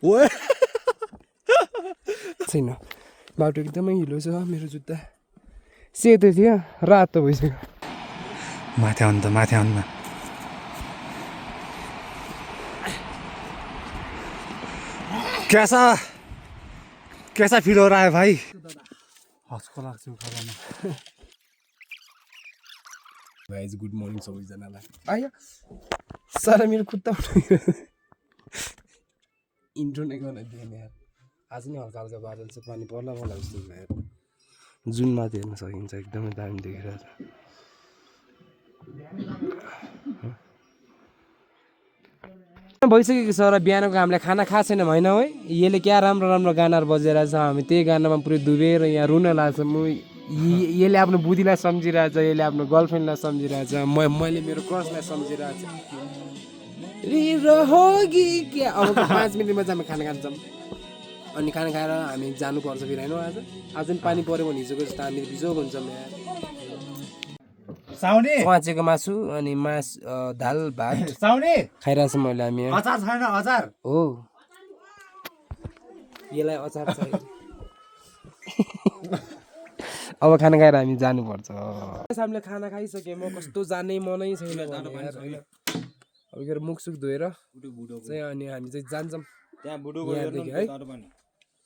ओए छैन बाटो एकदमै हिलो छ मेरो जुत्ता सेतो थियो रातो भइसक्यो माथि आउनु त माथि आउनु न कैसा फिल हो रहा है भाई हस्को लाग्छ खानामा गाइज गुड मर्निङ सबैजनालाई आयो सारा मेरो खुट्टा इन्ट्रो नै गर्न दिएन यार आज नि हल्का हल्का बादल छ पानी पर्ला पर्ला जस्तो छ यार जुनमा हेर्न सकिन्छ एकदमै दामी देखिरहेछ भइसकेको छ र बिहानको हामीले खाना खाएको छैन होइन है यसले क्या राम्रो राम्रो गानाहरू बजिरहेछ हामी त्यही गानामा पुरै डुबेर यहाँ रुन लाग्छ यसले आफ्नो बुद्धीलाई सम्झिरहेछ यसले आफ्नो गर्लफ्रेन्डलाई सम्झिरहेछ मैले मेरो क्रसलाई सम्झिरहेछ अब 5 मिनटमा चाहिँ हामी खाना खान्छौँ अनि खाना खाएर हामी जानुपर्छ फेरि होइन आज पनि पानी पऱ्यो भने हिजोको जस्तो हामी बिजोग हुन्छौँ यहाँ काँचेको मासु अनि दाल भात खाइरहेको छु मैले हामी अचार छैन अचार हो यसलाई अचार चाहियो अब खाना खाएर हामी जानुपर्छ हामीले खाना खाइसक्यौँ म कस्तो जाने मनै छैन अब मुखसुख धोएर चाहिँ अनि हामी चाहिँ जान्छौँ यहाँदेखि है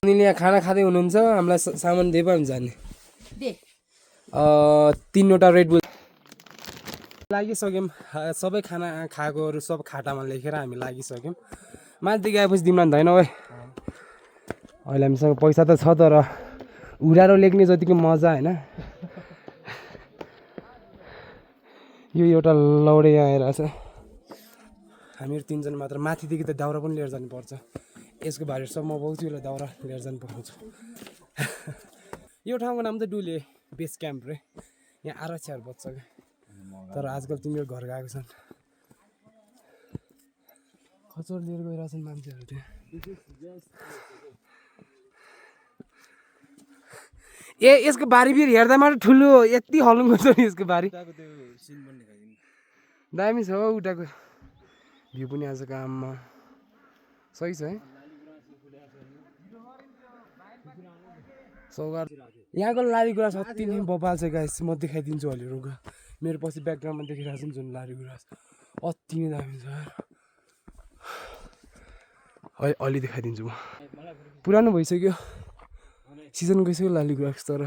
अनि यहाँ खाना खाँदै हुनुहुन्छ हामीलाई सामान दिए पो हामी जाने 3वटा रेड बुल लागिसक्यौँ सबै खाना खाएकोहरू सब खाटामा लेखेर हामी लागिसक्यौँ माथिदेखि आएपछि दिमान छैन है अहिले हामीसँग पैसा त छ तर उडारो लेख्ने जतिको मजा होइन यो एउटा लौडे यहाँ आइरहेछ हामीहरू 3 जना मात्र माथिदेखि त दाउरा पनि लिएर जानुपर्छ यसको भाइहरू सब म बहुत बेला दाउरा लिएर जानु पर्छ यो ठाउँको नाम त डुले बेस क्याम्प रे यहाँ आरक्षहरू बज्छ क्या तर आजकल तिमीहरू घर गएको छन् खचर लिएर गइरहेछन् मान्छेहरू त्यहाँ यसको बारी फेरि हेर्दा मात्र ठुलो यति हलुङ्गो छ नि यसको बारी दामी छ हौ उठाको भ्यू पनि आज काममा सही छ है सौगार यहाँको लाली गुराँस अति नै बबाल छ गाइस म देखाइदिन्छु अहिले रुख मेरो पछि ब्याकग्राउन्डमा देखिरहेको छ नि जुन लाली गुराँस अति नै दामी छ अलि देखाइदिन्छु म पुरानो भइसक्यो सिजन गइसक्यो लाली गुराँस तर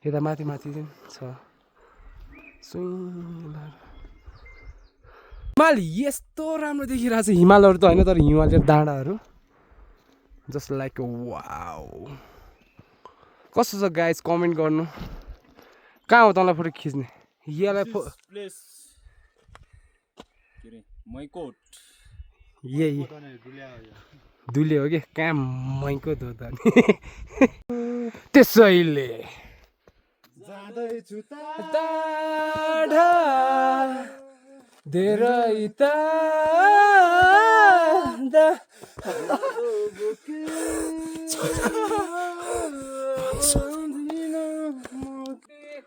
यता माथि चाहिँ छ हिमाल यस्तो राम्रो देखिरहेको छ हिमालहरू त होइन तर हिमालय डाँडाहरू जस्ट लाइक वाउ कस्तो छ गाइज कमेन्ट गर्नु कहाँ हो तँलाई फोटो खिच्ने यसलाई यही दुले हो कि कहाँ मैको त त्यसैले धेरै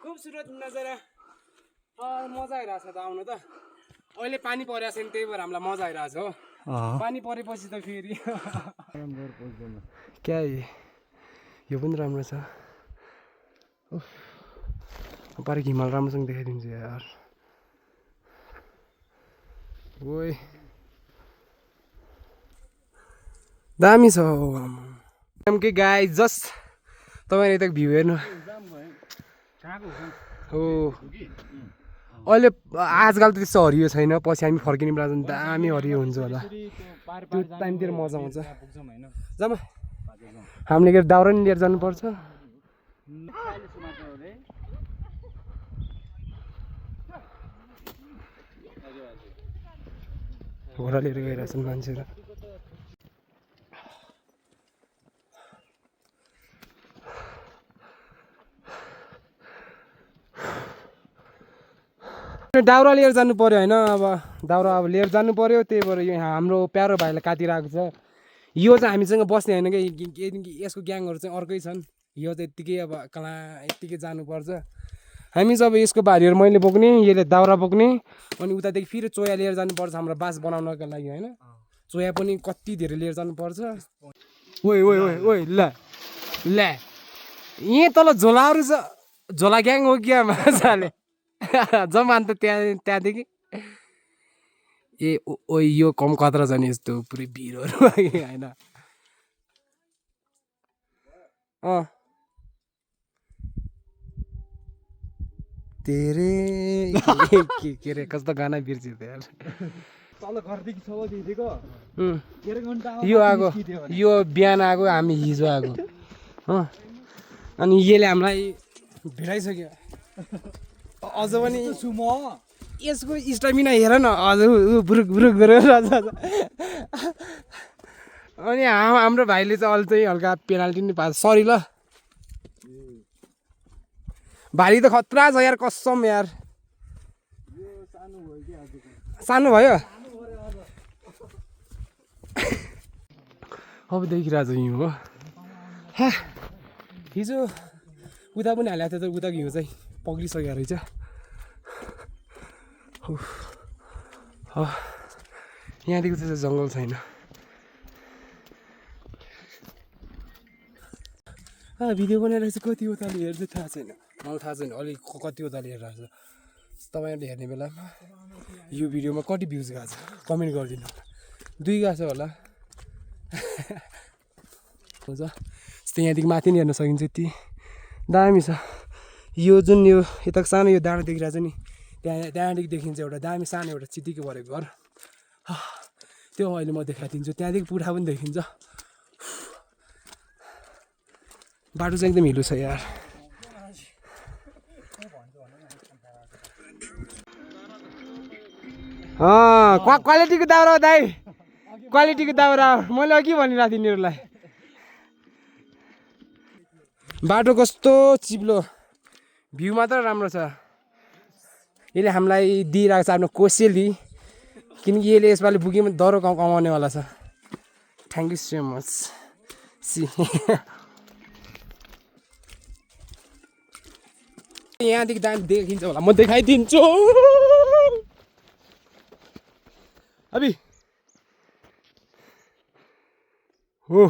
खुबसुरत नजारा मजा आइरहेछ त आउनु त अहिले पानी परिरहेको छ नि त्यही भएर हामीलाई मजा आइरहेछ हो पानी परेपछि त फेरि क्या यो पनि राम्रो छ पार्क हिमाल राम्रोसँग देखाइदिन्छु यार ओए दामी छ के गाई जस्ट तपाईँले यता भ्यू हेर्नु हो अहिले आजकल त त्यस्तो हरियो छैन पछि हामी फर्किने बेला दामी हरियो हुन्छ होला त्यो टाइमतिर मजा आउँछ जामा हामीले के दाउरा नि लिएर जानुपर्छ घोडा लिएर गइरहेछन् मान्छेहरू दाउरा लिएर जानु पर्यो होइन अब दाउरा अब लिएर जानु पर्यो त्यही भएर यो हाम्रो प्यारो भाइलाई काटिरहेको छ यो चाहिँ हामीसँग बस्ने होइन कि यसको ग्याङहरू चाहिँ अर्कै छन् यो चाहिँ यत्तिकै अब कहाँ यत्तिकै जानुपर्छ हामी चाहिँ अब यसको भारीहरू मैले बोक्ने यसले दाउरा बोक्ने अनि उतादेखि फेरि चोया लिएर जानुपर्छ हाम्रो बास बनाउनको लागि होइन चोया पनि कति धेरै लिएर जानुपर्छ ओइ ओइ ओइ ओइ ल ल यहीँ तल झोलाहरू छ झोला ग्याङ हो क्या माछाले जमान त त्यहाँदेखि ए ओ यो कम खतरा छ नि यस्तो पुरै भिरहरू होइन तेरे के रे कस्तो गाना बिर्सियो त यार तल घरदेखि छ दिएको यो आएको यो बिहान आएको हामी हिजो आएको अनि यसले हामीलाई भिडाइसक्यो अझ पनि छु म यसको स्टामिना हेर न अझ बुरुक बुरुक गरेर अनि हाम्रो भाइले चाहिँ अहिले चाहिँ हल्का पेनाल्टी नि पाएको सरी ल भारी त खतरा छ यार कसम यार सानो भयो अब देखिरहेको छ हिउँ हो हिजो उता पनि हालेको थियो त उताको हिउँ चाहिँ पग्लिसक्यो रहेछ यहाँदेखि चाहिँ जङ्गल छैन भिडियो बनाएर चाहिँ कति उताले हेर्छ थाहा छैन मलाई थाहा छैन अलिक कति उताले हेरिरहेको छ तपाईँहरूले हेर्ने बेलामा यो भिडियोमा कति भ्युज गएको छ कमेन्ट गरिदिनु 2 गएको छ होला हुन्छ जस्तै यहाँदेखि माथि नि हेर्न सकिन्छ यति दामी छ यो जुन यो यता सानो यो डाँडा देखिरहेको छ नि त्यहाँदेखि देखिन्छ एउटा दामी सानो एउटा चिटिको परेको घर त्यो अहिले म देखाइदिन्छु त्यहाँदेखि पुरा पनि देखिन्छ बाटो चाहिँ एकदम हिलो छ यार क्वालिटीको दाउरा हो दाइ क्वालिटीको दाउरा मैले अघि भनिरहेको थिएँ यिनीहरूलाई बाटो कस्तो चिप्लो भ्यू मात्र राम्रो छ यसले हामीलाई दिइरहेको छ आफ्नो कोसेली किनकि यसले यसपालि बुकिङ दरो कमाउनेवाला छ thank you so much see यहाँदेखि दामी देखिन्छ होला म देखाइदिन्छु अबि हो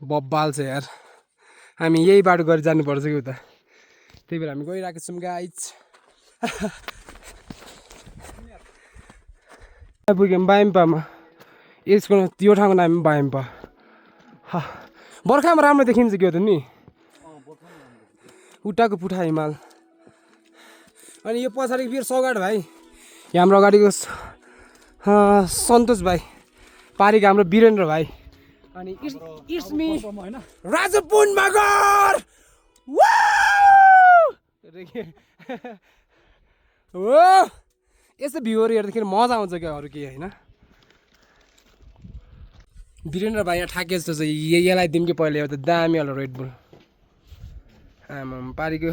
बब्बाल छ यार हामी यही बाटो गरी जानुपर्छ कि उता त्यही भएर हामी गइरहेको छौँ गाइज पुग्यौँ बाइम्पामा यसको त्यो ठाउँको नाम बाइम्पा बर्खामा राम्रो देखिन्छ के हो त नि उठाको पुठा हिमाल अनि यो पछाडि फेरि सौगाट भाइ हाम्रो अगाडिको सन्तोष भाइ पारिको हाम्रो वीरेन्द्र भाइ अनि इट्स मी राजपुन मगर हो यस्तो भ्यूहरू हेर्दाखेरि मजा आउँछ क्या अरू केही होइन वीरेन्द्र भाइ यहाँ ठाके जस्तो छ यसलाई दिउँ कि पहिला एउटा दामी होला रेड बुल आमा पारिको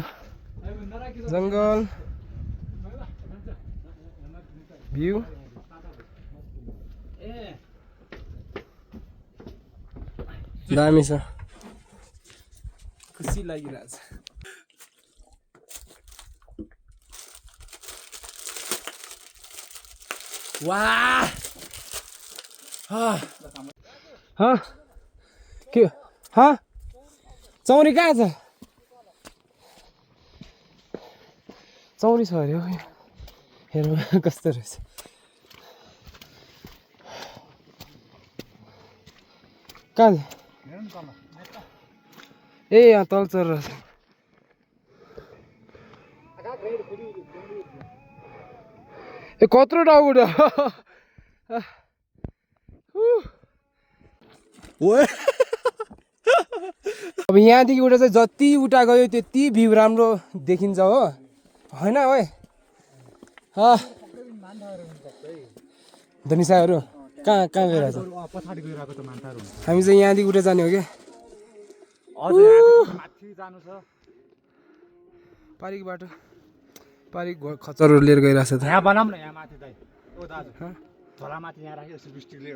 जङ्गल भ्यू दामी छ खुसी लागिरहेछ वाह के चौरी कहाँ छ चौरी छ अरे हेरौँ कस्तो रहेछ कहाँ ए यहाँ तल चढेर ए कत्रो टाउको अब यहाँदेखि उता चाहिँ जति उता गयो त्यति भ्यू राम्रो देखिन्छ हो होइन ओए धनिसाहरू कहाँ कहाँ गइरहेछ हामी चाहिँ यहाँदेखि उता जाने हो क्या पारिको बाटो पारिको खचरहरू लिएर गइरहेछ त यहाँ बनाऊँ न यहाँ माथि दाइ ओ दाजु झोला माथि यहाँ राख्यो यसो बिस्टिकले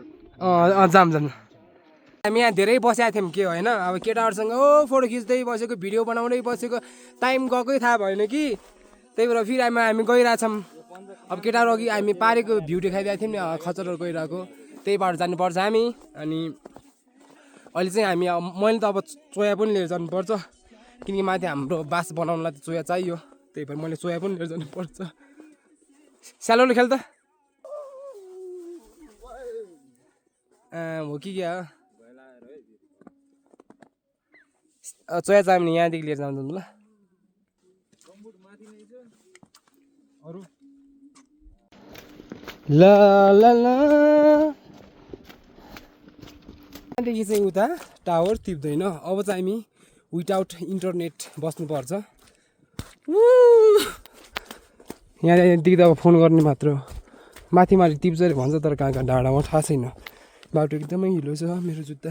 जाम जाम हामी यहाँ धेरै बसेका थियौँ के होइन अब केटाहरूसँग फोटो खिच्दै बसेको भिडियो बनाउँदै बसेको टाइम गएकै थाहा भएन कि त्यही भएर फेरि हामी गइरहेछौँ अब केटाहरू अघि हामी पारेको भ्यू देखाइदिएको थियौँ नि खचरहरू गइरहेको त्यही बाटो जानुपर्छ हामी अनि अहिले चाहिँ हामी मैले त अब चोया पनि लिएर जानुपर्छ किनकि माथि हाम्रो बास बनाउनलाई त चोया चाहियो त्यही भएर मैले चोया पनि लिएर जानुपर्छ स्यालोले खेल त हो कि क्या चोया चाहियो भने यहाँदेखि लिएर जान्छ ल ल ल ल यहाँदेखि चाहिँ उता टावर टिप्दैन अब चाहिँ हामी विदाउट इन्टरनेट बस्नुपर्छ यहाँदेखि त अब फोन गर्ने मात्र माथि माथि टिप्छ अरे भन्छ तर कहाँ कहाँ डाँडामा थाहा छैन बाटो एकदमै हिलो छ मेरो जुत्ता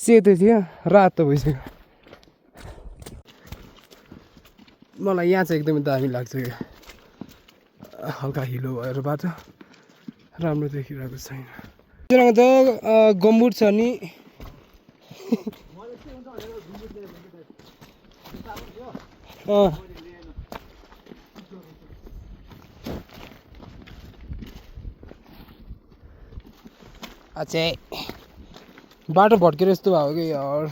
सेतो थियो रातो भइसक्यो मलाई यहाँ चाहिँ एकदमै दामी लाग्छ क्या हल्का हिलो भएर बाटो राम्रो देखिरहेको छैन त गम्बुट छ नि अच्छा बाटो भट्केर यस्तो भयो कि यार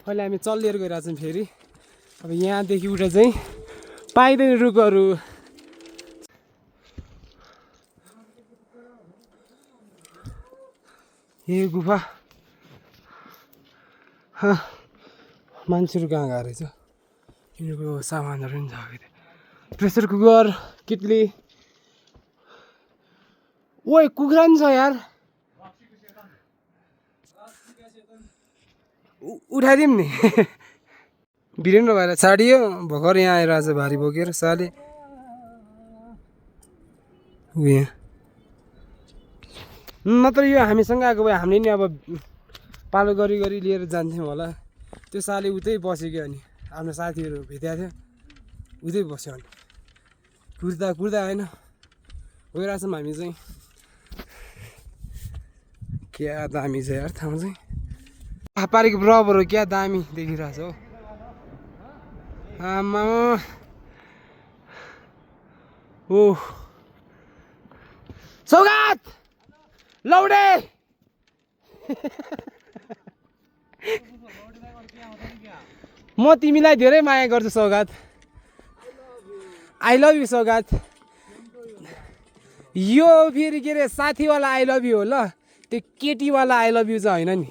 अहिले हामी चल्लिएर गइरहेको छौँ फेरि अब यहाँदेखि उठा चाहिँ पाइँदैन रुखहरू ए गुफा मान्छेहरू कहाँ गएको रहेछ यिनीहरूको सामानहरू पनि छ प्रेसर कुकर किटली ओए कुखुरा नि छ यार उठाइदिउँ नि वीरेन्द्र भाइलाई छाडियो भर्खर यहाँ आएर आज भारी बोकेर साले यहाँ नत्र यो हामीसँग आएको भए हामीले नि अब पालो गरी गरी लिएर जान्थ्यौँ होला त्यो साले उतै बसेको अनि आफ्नो साथीहरू भेटेको थियो उतै बस्यो अनि कुर्दा कुर्दा होइन गइरहेछौँ हामी चाहिँ क्या दामी छ यार ठाउँ चाहिँ पारेको बराबर हो क्या दामी देखिरहेछ हो आमा ओ सौगात लौडे म तिमीलाई धेरै माया गर्छु सौगात आई लभ यु सौगात यो फेरि के अरे साथीवाला आई लभ यु हो ल त्यो केटीवाला आई लभ यु चाहिँ होइन नि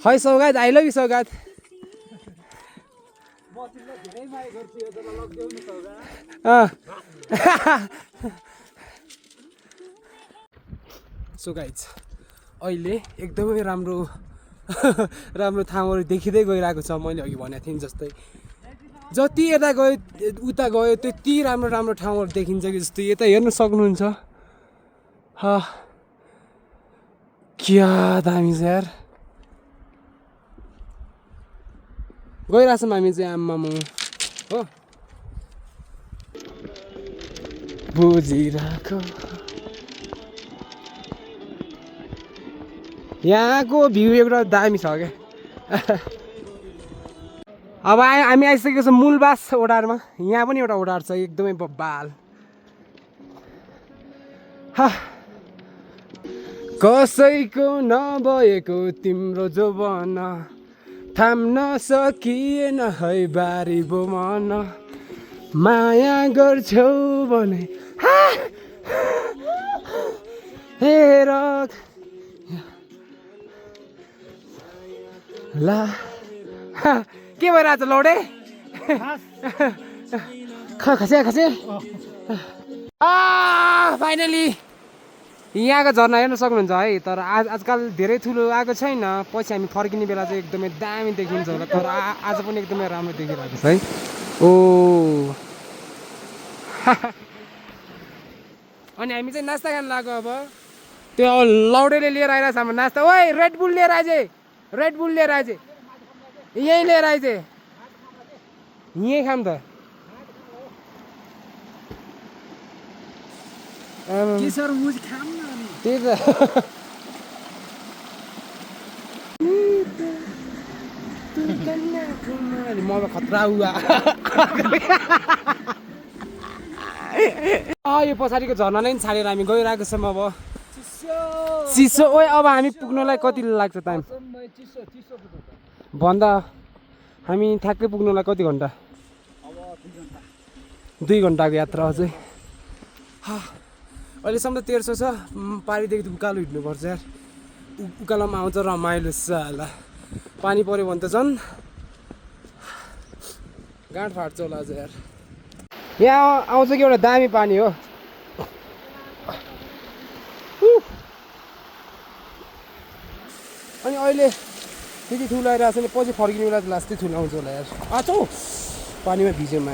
है Saugat I love you Saugat so guys अहिले एकदमै राम्रो राम्रो ठाउँहरू देखिँदै गइरहेको छ मैले अघि भनेको थिएँ जस्तै जति यता गयो उता गयो त्यति राम्रो राम्रो ठाउँहरू देखिन्छ कि जस्तै यता हेर्न सक्नुहुन्छ क्या दामी छ यार गइरहेछौँ हामी चाहिँ आम्मामा हो बुझिरहेको यहाँको भ्यू एउटा दामी छ क्या अब हामी आइसकेको छौँ मूलबास ओडारमा यहाँ पनि एउटा ओडार छ एकदमै बब्बाल कसैको नभएको तिम्रो जोबन थाम्न सकिएन है बारी बोमन माया गर्छौ भने हेर ला के भइरहेछ लौडे खसे खसे फाइनली यहाँको झर्ना हेर्न सक्नुहुन्छ है तर आजकल धेरै ठुलो आएको छैन पछि हामी फर्किने बेला चाहिँ एकदमै दामी देखिन्छ होला तर आज पनि एकदमै राम्रो देखिरहेको छ है ओ अनि हामी चाहिँ नास्ता खान लाग्यो अब त्यो लौडेले लिएर आइरहेछ हाम्रो नास्ता ओइ रेड बुल लिएर आइज रेड बुल लिएर आइज यहीँ लिएर आइज यहीँ खाम त त्यही त म खतरा हुआ यो पछाडिको झर्ना नै छाडेर हामी गइरहेको छौँ अब चिसो ओए अब हामी पुग्नलाई कति लाग्छ टाइम भन्दा हामी ठ्याक्कै पुग्नलाई कति घन्टा 2 घन्टाको यात्रा अझै अहिलेसम्म त 1300 छ पारिदेखि उकालो हिँड्नुपर्छ यार उकालोमा आउँछ रमाइलो साला पानी पऱ्यो भने त झन् गाँठ फाट्छ होला अझ यार यहाँ आउँछ कि एउटा दामी पानी हो अनि अहिले त्यति ठुलो आइरहेको छ नि पछि फर्किने बेला त लास्टै ठुलो आउँछ होला यार आचो पानीमा भिज्योमा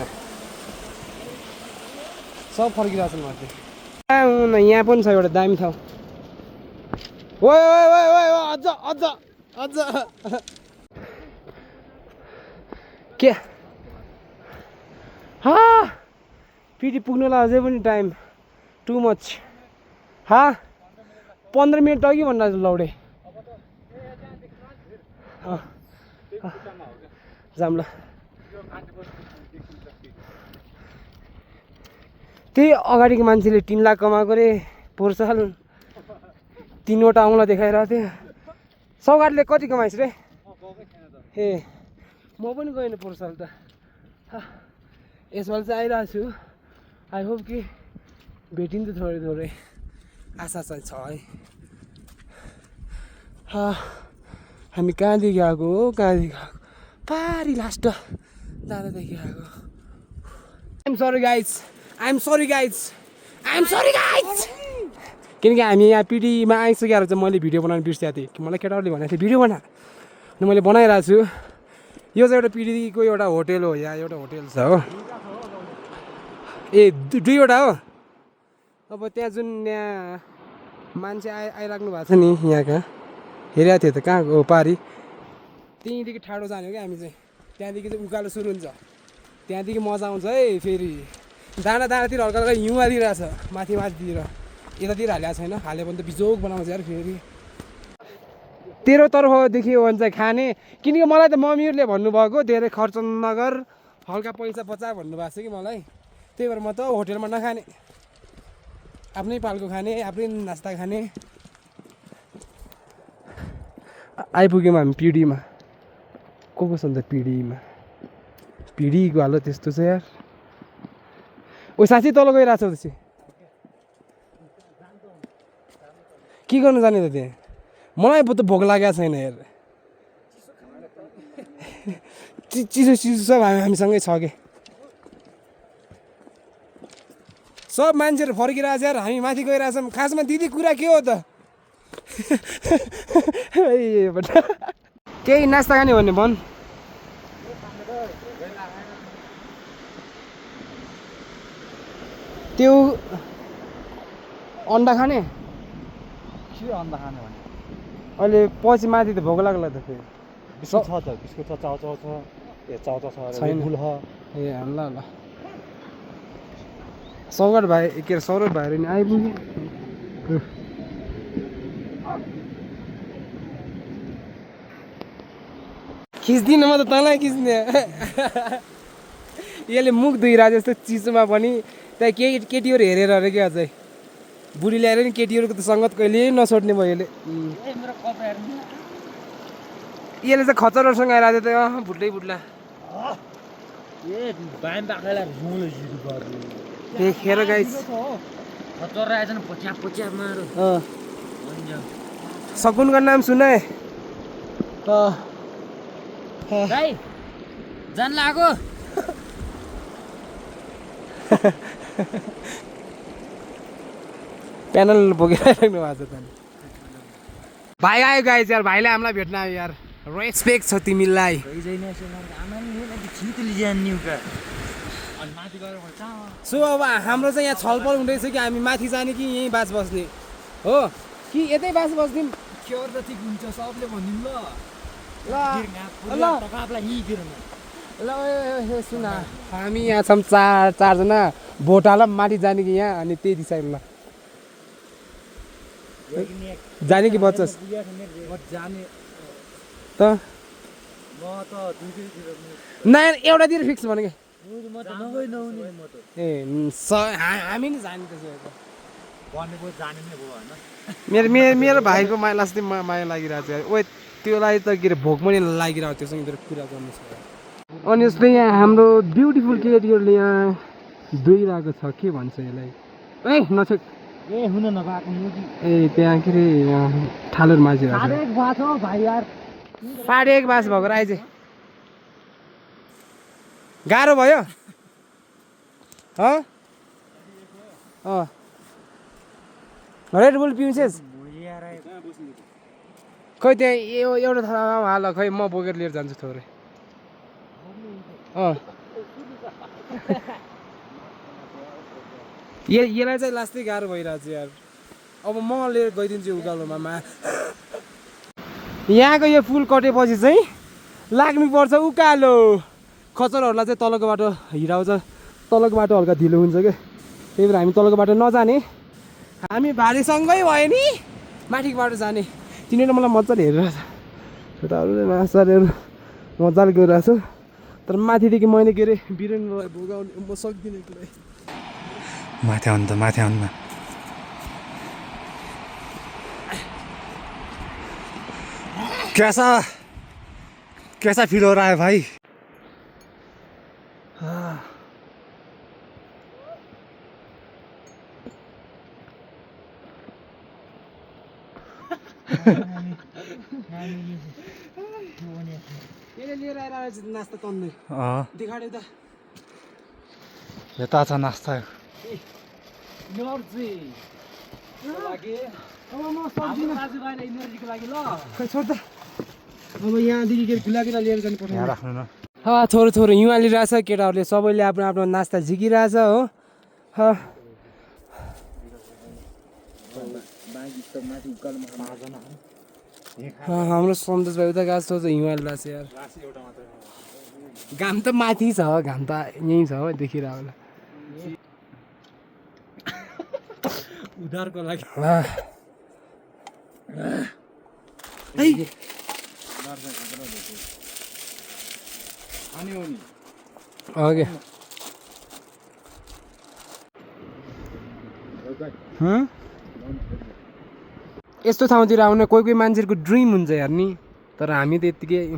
सब फर्किरहेको छ माथि यहाँ पनि छ एउटा दामी ठाउँ ओए ओए ओए ओए अझ अझ अझ के फेरि पुग्नुलाई अझै पनि टाइम टु मच 15 मिनट अघि भन्दा लौडे जाम ल त्यही अगाडिको मान्छेले 3 लाख कमाएको रे पोहोर साल 3वटा औँला देखाइरहेको थियो सौगातले कति कमाइस् रे ए म पनि गएन पोहोर साल त यसपालि चाहिँ आइरहेको छु आई होप कि भेटिन्छ थोरै थोरै आशा चाहिँ छ है हामी कहाँदेखि आएको हो कहाँदेखि आएको पारी लास्ट दादादेखि आएको आइएम सरी गाइज किनकि हामी यहाँ पिडीमा आइसकेर चाहिँ मैले भिडियो बनाउनु बिर्सेको थिएँ मलाई केटाहरूले भनेको थियो भिडियो बना अनि मैले बनाइरहेको छु यो चाहिँ एउटा पिडीको एउटा होटेल हो यहाँ एउटा होटेल छ हो ए 2वटा हो अब त्यहाँ जुन यहाँ मान्छे आइराख्नु भएको छ नि यहाँका हेरेको थियो त कहाँ हो पारी त्यहीँदेखि ठाडो जाने हो क्या हामी चाहिँ त्यहाँदेखि चाहिँ उकालो सुरु हुन्छ त्यहाँदेखि मजा आउँछ है फेरि दानातिर हल्का हल्का हिउँमा दिइरहेछ माथितिर यतातिर हालेको छैन हाल्यो भने त बिजोग बनाउँछ यार फेरि तेरो तर्फदेखि हो भने चाहिँ खाने किनकि मलाई त मम्मीहरूले भन्नुभएको धेरै खर्च नगर हल्का पैसा बचा भन्नुभएको छ कि मलाई त्यही भएर म त होटेलमा नखाने आफ्नै पालको खाने आफ्नै नास्ता खाने आइपुग्यौँ हामी पिडीमा को छ अन्त पिडीको हालो त्यस्तो छ यार ओ साँच्चै तल गइरहेको छ त्यसै के गर्नु जाने त त्यहाँ मलाई त भोक लागेको छैन यार चिसो सब हामीसँगै छ कि सब मान्छेहरू फर्किरहेछ यार हामी माथि गइरहेछौँ खासमा दिदी कुरा के हो त केही नास्ता खाने भन्ने भन् त्यो अन्डा खाने के अन्डा खाने भने अहिले पछि माथि त भोक लाग्ला त फेरि बिस्कुट छ त बिस्कुट छ चाउचाउ छ ए चाउचाउ छ छैन फुल ए ल ल सौगात भाइ के अरे सौरभ भाइहरू नि आइपुग्यो खिच्दिनँ म त तँलाई खिच्ने यसले मुख धुइरहेको जस्तो चिसोमा पनि त्यहाँ केटीहरू हेरेर अरे क्या अझै बुढी ल्याएर नि केटीहरूको त सङ्गत कहिले नछोड्ने भयो यसले चाहिँ खचरहरूसँग आइरहेको थियो त भुट्लै भुट्ला खेर गाइस सकुनको नाम सुने जान लाग्यो प्यानल बोकिराख्नु भएको छ त भाइ आयो गाइस यार भाइले हामीलाई भेट्न आयो यार रेस्पेक्ट छ तिमीलाई सो अब हाम्रो चाहिँ यहाँ छलफल हुँदैछ कि हामी माथि जाने कि यहीँ बास बस्ने हो कि यतै बास बस्ने क्योर त ठिक हुन्छ सबले भनिदिउँ ल सुन हामी यहाँ छौँ चारजना भोटाला माथि जाने कि यहाँ अनि त्यही दिशा ल जाने कि बच्चस जाने त नयाँ एउटातिर फिक्स भनेको ए हामी नि जाने त्यसो मेरो मेरो मेरो भाइको माया अस्ति माया लागिरहेको छ ओ त्योलाई त के अरे भोक पनि लागिरहेको त्योसँग मेरो कुरा गर्नु छ अनि यस्तै यहाँ हाम्रो ब्युटिफुल केटीहरूले यहाँ दोइरहेको छ के भन्छ यसलाई ए नछेक ए हुन नभएको मुजी ए त्यहाँ के अरे ठालुर माझी एक बात हो भाइ यार 1:30 बास भएको आइज गाह्रो भयो रेड बुल पिउँछेस् खै त्यहाँ एउटा थालामा हाल खै म बोकेर लिएर जान्छु थोरै यसलाई चाहिँ लास्टै गाह्रो भइरहेको छ यार अब म लिएर गइदिन्छु उकालोमा यहाँको यो पुल कटेपछि चाहिँ लाग्नुपर्छ उकालो खचरहरूलाई चाहिँ तलको बाटो हिँडाउँछ तलको बाटो हल्का ढिलो हुन्छ क्या त्यही भएर हामी तलको बाटो नजाने हामी भारीसँगै भयो नि माथिको बाटो जाने तिनीहरू मलाई मजाले हेरिरहेछ छोटाहरूले माछाहरू मजाले गइरहेछ तर माथिदेखि मैले के अरे वीरेन्द्रलाई भोगाउने म सक्दिनँ एक्लै माथि आउनु त माथि आउनु न कैसा फील हो रहा है भाई लिएर आएर नास्ता तन्दै देखाडे त यता छ नास्ता खै छोड त अब यहाँदेखि के खुलाकिला लिएर जानु पर्छ यहाँ राख्नु न थोरै थोरै हिउँली रहेछ केटाहरूले सबैले आफ्नो आफ्नो नास्ता झिकिरहेछ हो हाम्रो सन्तोष भाइ उता गएको छ हिमाली रहेछ यार घाम त माथि छ घाम त यहीँ छ हो देखिरह होला उधारको लागि यस्तो ठाउँतिर आउन कोही कोही मान्छेहरूको ड्रिम हुन्छ यार नि तर हामी त यत्तिकै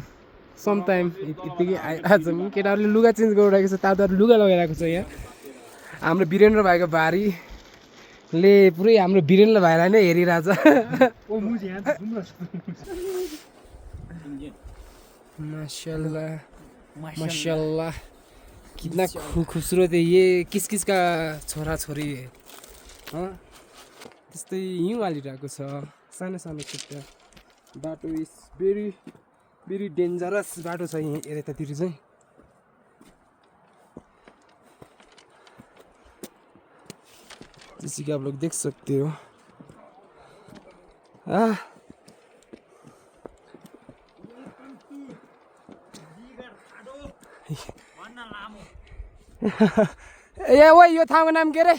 समटाइम यत्तिकै आइरहेको छौँ केटाहरूले लुगा चेन्ज गरिरहेको छ तातो लुगा लगाइरहेको छ यहाँ हाम्रो वीरेन्द्र भाइको बारीले पुरै हाम्रो वीरेन्द्र भाइलाई नै हेरिरहेछ माशाल्लाह माशाल्लाह कितना खूबसूरत है ये किस किस का छोरा छोरी है त्यस्तै हिउँ हालिरहेको छ सानो सानो खुट्टा बाटो इज भेरी भेरी डेन्जरस बाटो छ यतातिर चाहिँ जैसे कि आप लोग देख सकते हो ए ओ यो ठाउँको नाम के अरे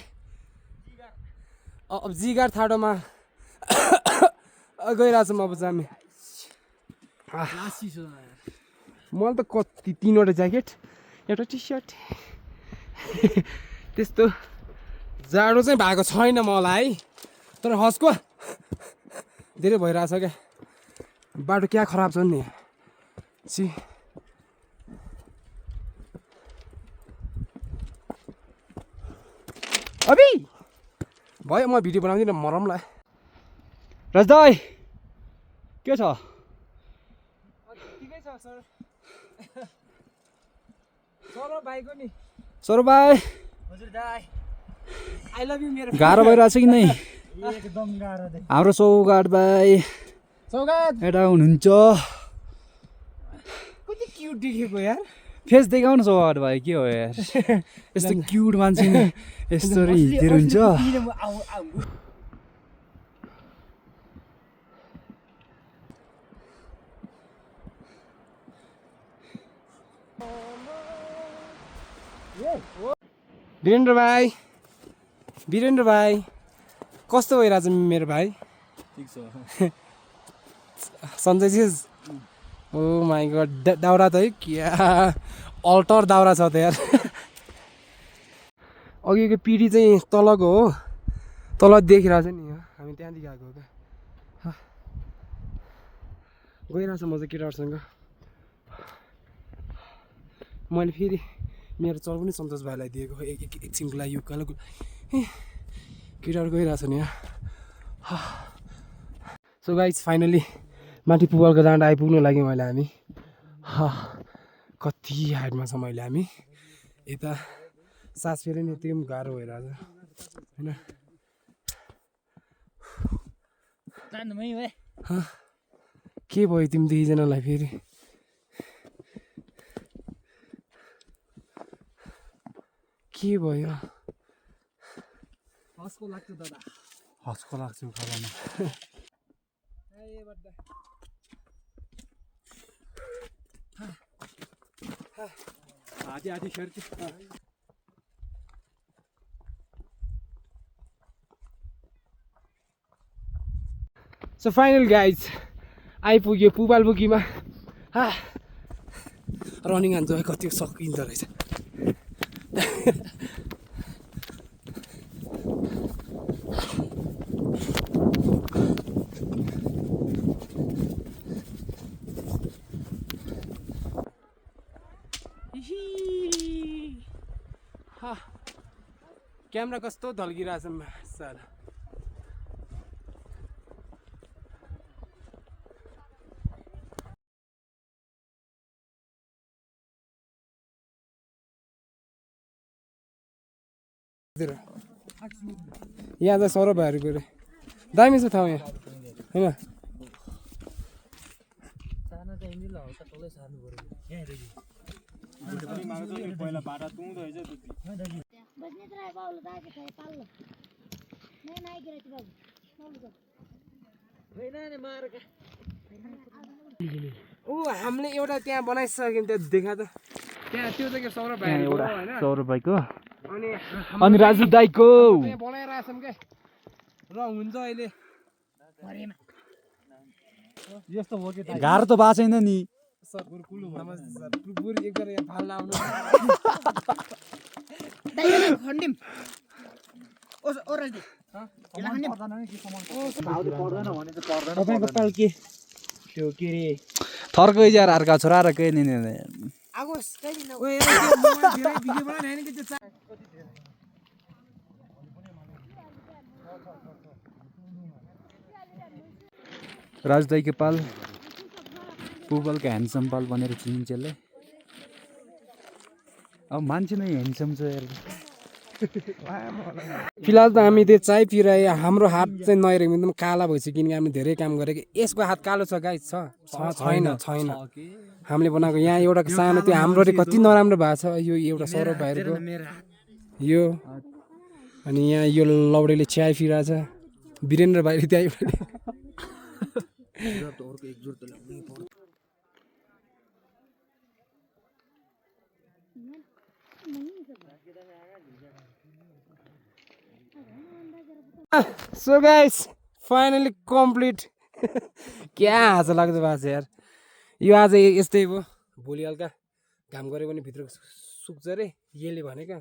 अब जिगार थाडोमा गइरहेको छौँ अब चाहिँ हामी मलाई त कति 3वटा ज्याकेट एउटा टी सर्ट त्यस्तो जाडो चाहिँ भएको छैन मलाई तर हस्को धेरै भइरहेछ क्या बाटो क्या खराब छ नि छि अबि भयो म भिडियो बनाउँदिनँ मरमलाई राजदाई के छ ठिकै छ सर सर भाइको नि सर भाइ हजुर दाइ आई लभ यु मेरो गाह्रो भइरहेछ कि नै एकदम गाह्रो दे हाम्रो सौगात भाइ सौगात यता हुनुहुन्छ कति क्युट देखेको यार फेस देखाउनु सौगात भाइ के हो यार यस्तो क्युट मान्छे यस्तो हिँडेर हुन्छ वीरेन्द्र भाइ कस्तो भइरहेछ मेरो भाइ ठिक छ सन्चै चिज ओ माई गड दाउरा त है क्या अल्टर दाउरा छ त यार अघिको पिँढी चाहिँ तलको हो तल देखिरहेको छ नि यहाँ हामी त्यहाँदेखि आएको हो क्या गइरहेको छ म चाहिँ केटाहरूसँग मैले फेरि मेरो चल पनि सन्तोष भाइलाई दिएको एकछिनको लागि उकालोको केटाहरू गइरहेको छ नि यहाँ सो गाइज फाइनली माथि पुवालको डाँडा आइपुग्नु लाग्यो मैले हामी कति हाइटमा छ मैले हामी यता सास फेरि नि त्यो पनि गाह्रो भइरहेछ होइन के भयो तिमी दुईजनालाई फेरि के भयो हस्को लाग्छ दादा हस्को लाग्छ उकालोमा आधी खर्च सो फाइनल गाइज आइपुग्यो पुबालबुकीमा रनिङ हान्छ कति सकिँदो रहेछ क्यामेरा कस्तो ढल्किरहेछ सर यहाँ त सौरभ भाइहरूको रे दामी छ ठाउँ यहाँ होइन ऊ हामीले एउटा त्यहाँ बनाइसक्यौँ त्यो देखा त त्यहाँ त्यो चाहिँ सौरभ भाइ होइन सौरभ भाइको अनि अनि राजु दाईको यहाँ बनाइरहेछौँ क्या र हुन्छ अहिले यस्तो हो कि गाह्रो त भएको छैन नि सर नमस्ते सर बुढी एकजना यहाँ फाल्न आउनु तपाईँको पाल के त्यो के अरे थर्कै जार अर्का छोरा र के नि राजु दाईको पाल पुबलको ह्यान्डसम पाल भनेर चिनिन्छ यसलाई अब मान्छे नै ह्यान्डसम छ यार फिलहाल त हामी त्यो चाय पिइरहे हाम्रो हात चाहिँ नहेरेको एकदम काला भइसक्यो किनकि हामीले धेरै काम गरेको यसको हात कालो छ गाई छैन हामीले बनाएको यहाँ एउटा सानो त्यो हाम्रो कति नराम्रो भएको छ यो एउटा सौरभ भाइहरूको यो अनि यहाँ यो लौडेले चाय पिइरहेछ वीरेन्द्र भाइले त्यहीँबाट सो गाइस फाइनली कम्प्लिट क्या हाँसो लाग्दो भएको छ यार यो आज यस्तै हो भोलि हल्का घाम गऱ्यो भने भित्र सुक्छ अरे यसले भनेको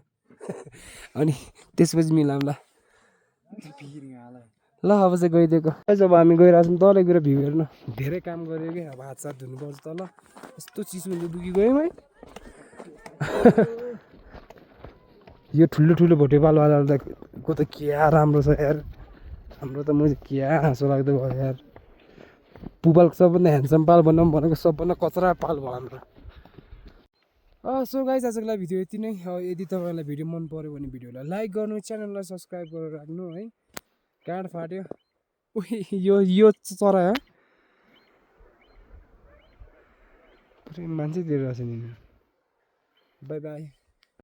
अनि त्यसपछि मिलाउँला ल अब चाहिँ गइदिएको अब हामी गइरहेछौँ तलै गएर भ्यू हेर्नु धेरै काम गऱ्यो कि अब हातसात धुनुपर्छ तल यस्तो चिसो हुन्छ दुखी गयौँ है यो ठुलो ठुलो भोटेपालवालाको त क्या राम्रो छ यार हाम्रो त मैले क्या हाँसो लाग्दो भयो यार पुपालको सबभन्दा ह्यान्डसम पाल बनाऊँ भनेको सबभन्दा कचरा पाल भयो हाम्रो सो गाइस आजको लागि भिडियो यति नै यदि तपाईँलाई भिडियो मन पऱ्यो भने भिडियोलाई लाइक गर्नु च्यानललाई सब्सक्राइब गरेर राख्नु है काँड फाट्यो यो चरा पुरै मान्छे दिएर रहेछ नि बाई बाई